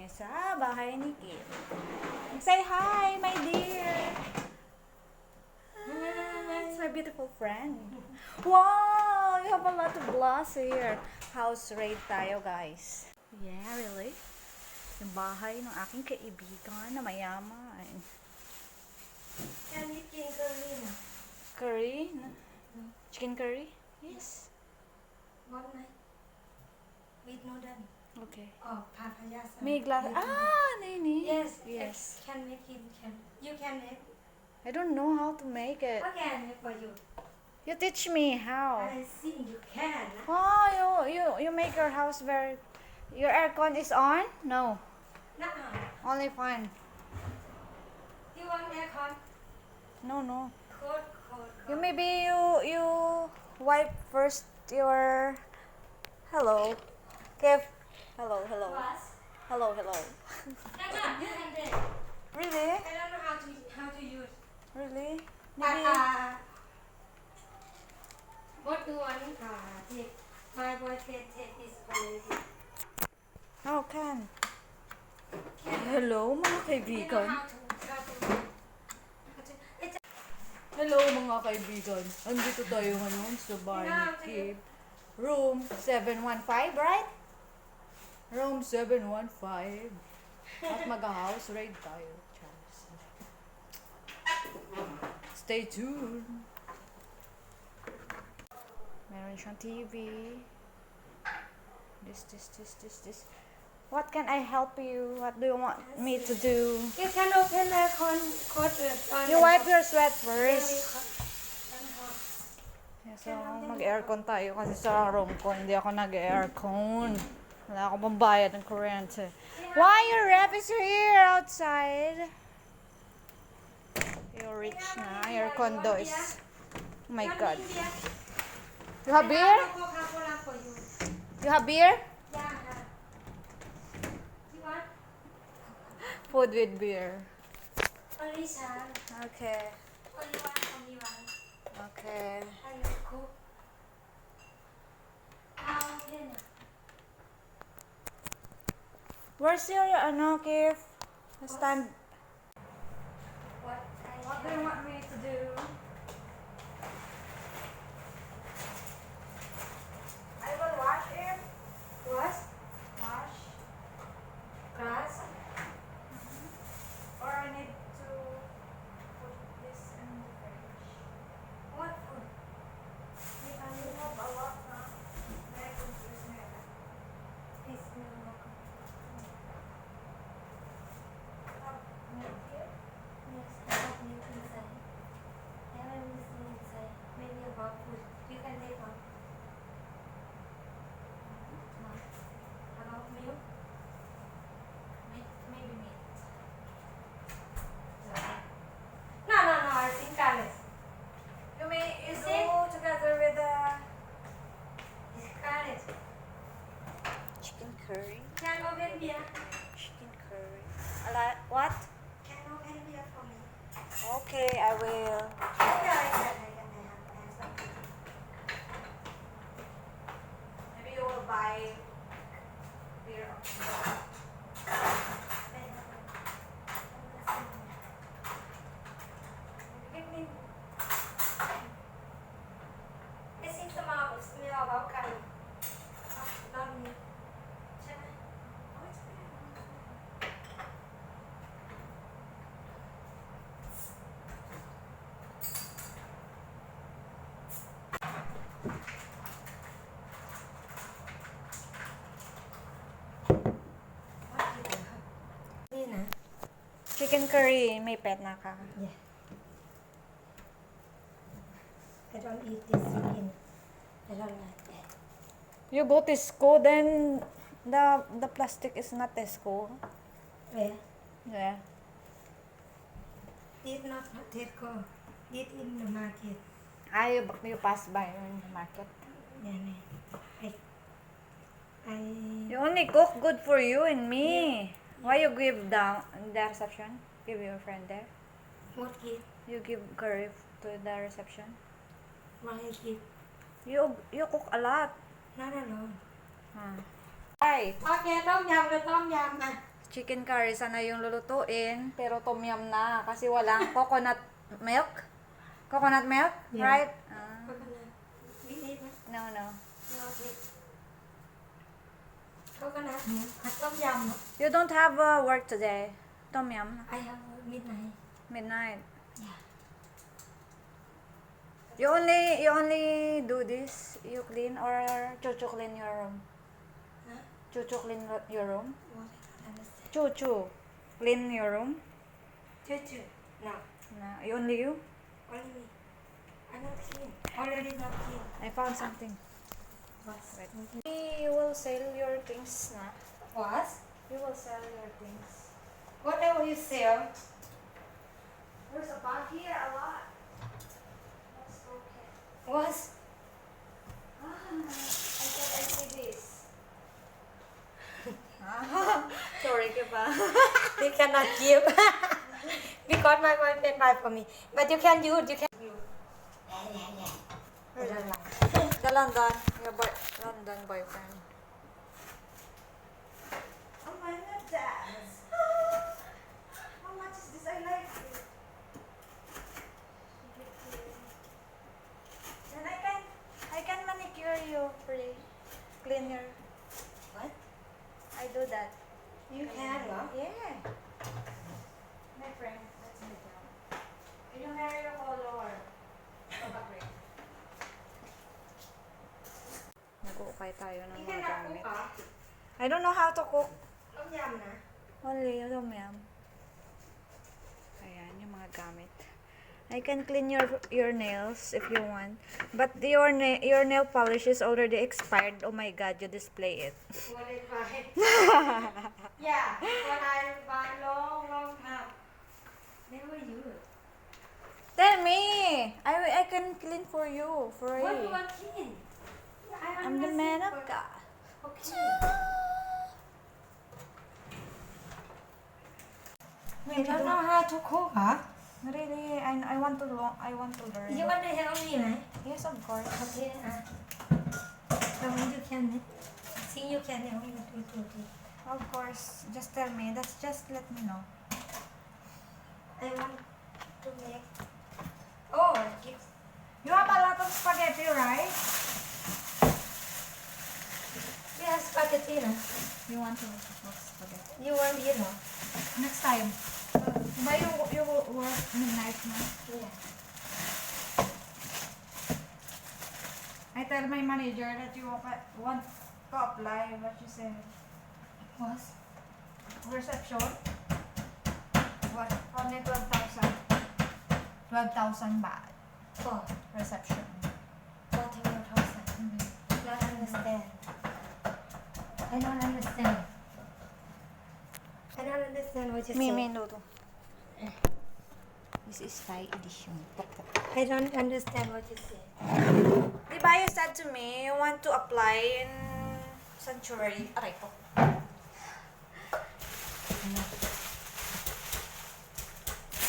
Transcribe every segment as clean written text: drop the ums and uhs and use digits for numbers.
kami sa bahay ni Kim. Say hi, my dear! Hi, it's my beautiful friend. Wow, you have a lot of glass here. House raid tayo, guys. Yeah, really? Yung bahay ng aking kaibigan na mayaman. Can you eat curry na? Curry? Chicken curry? Yes. What night? With noodle. Okay. Oh, papaya. May glass. Nini. Yes. Yes. Can make it. You can make. I don't know how to make it. What can I make for you? You teach me how. I think you can. Oh, you make your house very. Your aircon is on? No, Nah. only fan. You want aircon? No. Cold. You maybe you wipe first your. Hello, Kev. Hello. What? Hello. Nah. You can do it. Really? I don't know how to use. Really? But Maybe. what do you want? Take my boyfriend take this already. How can? Hello, mga You know kaibigan. how to. Hello, mga kaibigan. Andito tayo ngayon sa bahay ni Kim. Room 715, right? Room 715. At mag-house raid tayo. Charles. Stay tuned. Meron siyang TV. This. What can I help you? What do you want me to do? You can open aircon. You wipe your sweat first. Yeah, so, mag-aircon tayo kasi sa room ko, hindi ako nag-aircon. Wala akong pambayad ng kuryente. Why your ref is here outside? You're rich na. Your condo is... Oh my God. You have beer? Coca-Cola for you. You have beer? Yeah. You want? Food with beer. Only some. Okay. Only one. Okay. I will cook. Then. Where's your, Kev? Stand. What do you want me to do? I will wash it. Wash. Wash. Grass. Or I need to put this in the fridge. What food? I have a lot na. May confuse me. This milk. Have milk here? Yes, I have milk inside. I have everything inside. Maybe about food. You can take one. About milk. Maybe meat. No. I think garlic. You may Is do it? together with the It's garlic. chicken curry. Can open beer. Chicken curry. What? Can open beer for me. Okay, I will. Yeah, I can have something. Maybe you will buy beer. Give me. This is the mouth. Smell about curry. Not me. Shall I? Oh, it's good. What did you have? Nina. Chicken curry, may pet na ka. Yeah. I don't eat this skin. I don't like that. You go Tesco, then the plastic is not Tesco. Where? Yeah. This not potato. This in the market. You pass by in the market. Yeah. I You only cook good for you and me. Why you give down the reception? Give your friend there. what give? You give curry to the reception. Why I give? You cook a lot. Not alone. Huh. Hi. Okay, ต้มยำกับต้มยำอ่ะ chicken curry sana yung lulutuin, pero tom yum na kasi walang coconut milk. Coconut milk, Yeah. right? Coconut. We need it. No, no. No, wait. Coconut milk. Tom yum. You don't have work today. Tom yum, I have midnight. midnight. Yeah. You only do this. You clean or Chuchu clean your room. Huh? Chuchu clean your room. What? I don't understand. Chuchu clean your room. Choo-choo. No. No, only you. Only me. I'm not clean. Already not clean. I found something. What? Wait. You will sell your things na. What? You will sell your things. What will you sell? There's a bag here, a lot. Let's go get. What? I said I see this. Sorry ka pa. You cannot give. Because my boyfriend buy for me. But you can use. You can use. The London, your London boyfriend. Oh my God. How much is this? I like it. Then I can manicure you free. Clean your. What? I do that. You can, no? Yeah. My friend, that's my job. Can you hair your color? Nag-uukay tayo ng You mga cannot gamit. cook, ah. I don't know how to cook. Tom yum na. Only tom yum. Ayan, yung mga gamit. I can clean your nails if you want. But your nail polish is already expired. Oh my god, you display it. What is buy? Yeah. What I buy long time. Never use. Tell me! I can clean for you. Free. What do you want clean? I I'm the man of God. Okay. You don't know how to cook, huh? Really, I want to learn. You want to help me, right? Yes, of course. Okay. So you can. See, you can help me to do it. Of course. Just tell me. Just let me know. I want to make. Oh, it's You have a lot of spaghetti, right? yeah, spaghetti, no? You want to make spaghetti? You want it, no? Next time. But you will work midnight na. Yeah. I tell my manager that you want to apply what you said. What? Reception. What? Only 12,000. 12,000 baht. For Reception. what you thousand? Not understand. I don't understand. I don't understand what you say. Noodle. This is Thai edition. I don't understand what you say. Diba you said to me you want to apply in Sanctuary? Aray po.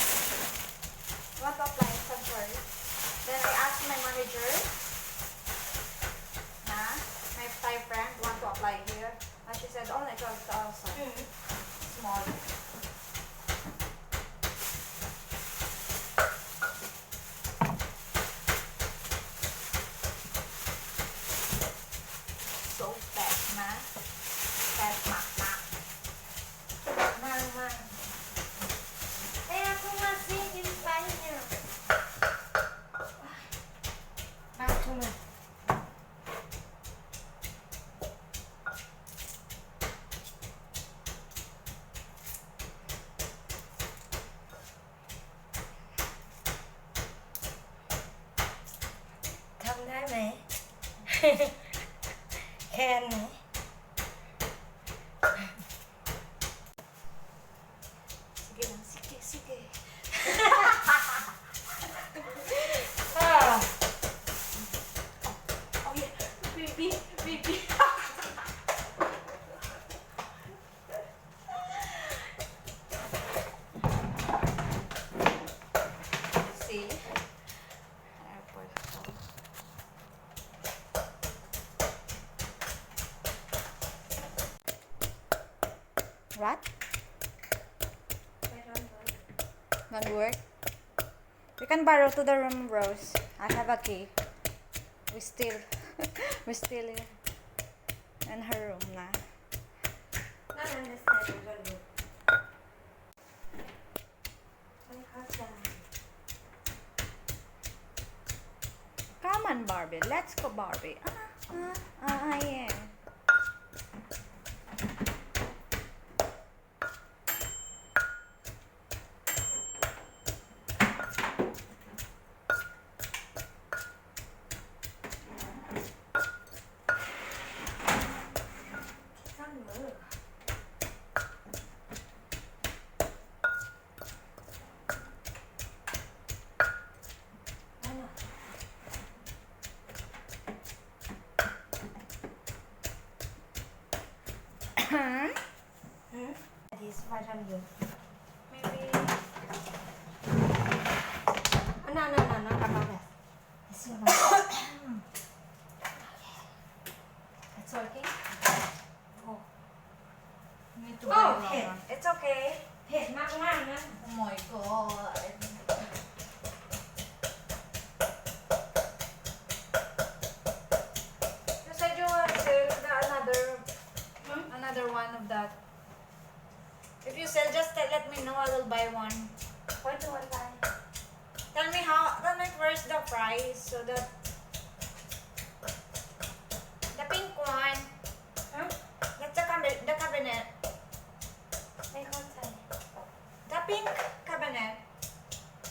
You want to apply in Sanctuary? Then I asked my manager, my Thai friend, want to apply here? And she said, only 12,000. Small. So fat, ma. Fat, ma. Mama. Eh, ako nga sing in Spanish. Ako nga.ทำได้ไหม แคนไหม Sige lang, sige. Ah. Oh yeah, baby. See? Airport. What? Not work? We can borrow to the room, Rose. I have a key. We still, we still in her room na. Not understand what you. My husband. Come on, Barbie. Let's go, Barbie. Yeah. Summer. Ano? This right on you. Maybe. Oh, no, not about that. It's your right. It's working? Oh. Need to Oh, buy okay. another. It's okay. เผ็ดมากๆนะ Oh my god. You said you want to sell another one of that. If you sell, just let me know. I will buy one. What do I buy? Tell me first the price so that the pink one. Huh? That's the cabinet. ไม่เข้าใจ The pink cabinet.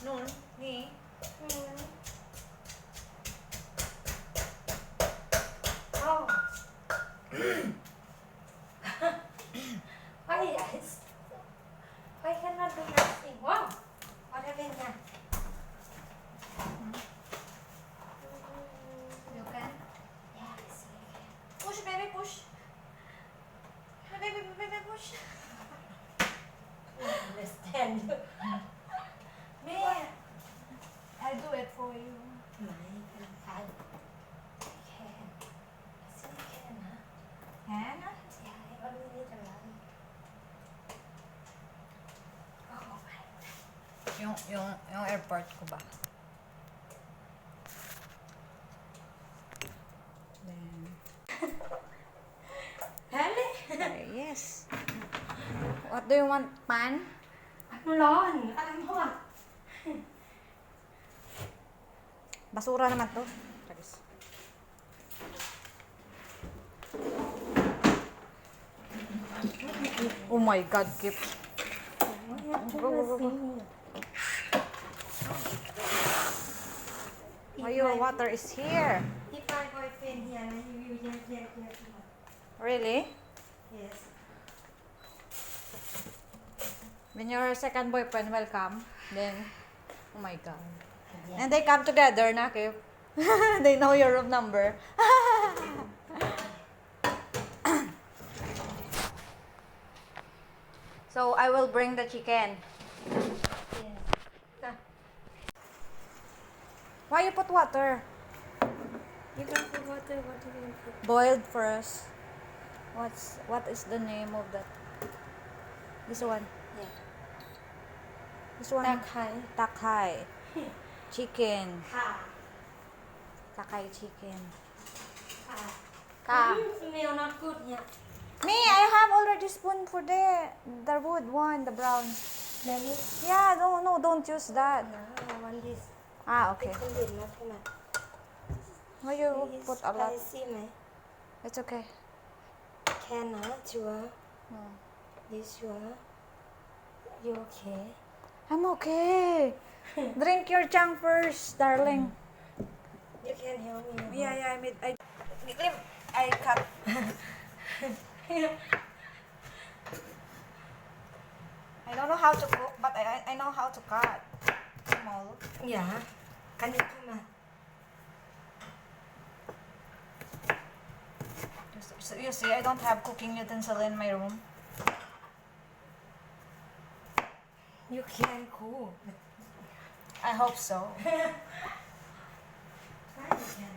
Nun, ni. อืม Oh. Why yes? Why cannot do nothing? Wow. What happened here? You can Yes, I can. push, baby, push. Baby, push. I understand you. Me, I do it for you. My God. I can. Yes, I can, huh? Hannah? Yeah, I only need a run. Oh my. Yung airport ko ba? Then, Really? yes. What do you want, pan? มันร้อนI'm hot. Basura naman to. Charis. Oh my God, Kip. Oh, your water is here. If my boyfriend here, you here. Really? Yes. When your second boyfriend will come, then, oh my God. And they come together na, Kip. They know your room number. So, I will bring the chicken. Yes. Why you put water? You can put water. What do you put? Boiled first. What is the name of that? This one. Yeah. This one. Takai. Takai. Chicken. Ka. Takai chicken. Ka. Ka. Smell not good yet. Me, I have already spoon for the wood one, the brown. Maybe. Yeah, no, don't use that. No, I want this. Ah, okay. It's a little not too much. Why you It's put a lot? spicy, man. It's okay. Cannot, sure. No. This sure. You okay? I'm okay. Drink your chang first, darling. You can help me. Yeah, I cut. I don't know how to cook, but I know how to cut. Small. Yeah. Can you come on? You see, I don't have cooking utensil in my room. You can cook. I hope so. Why you can?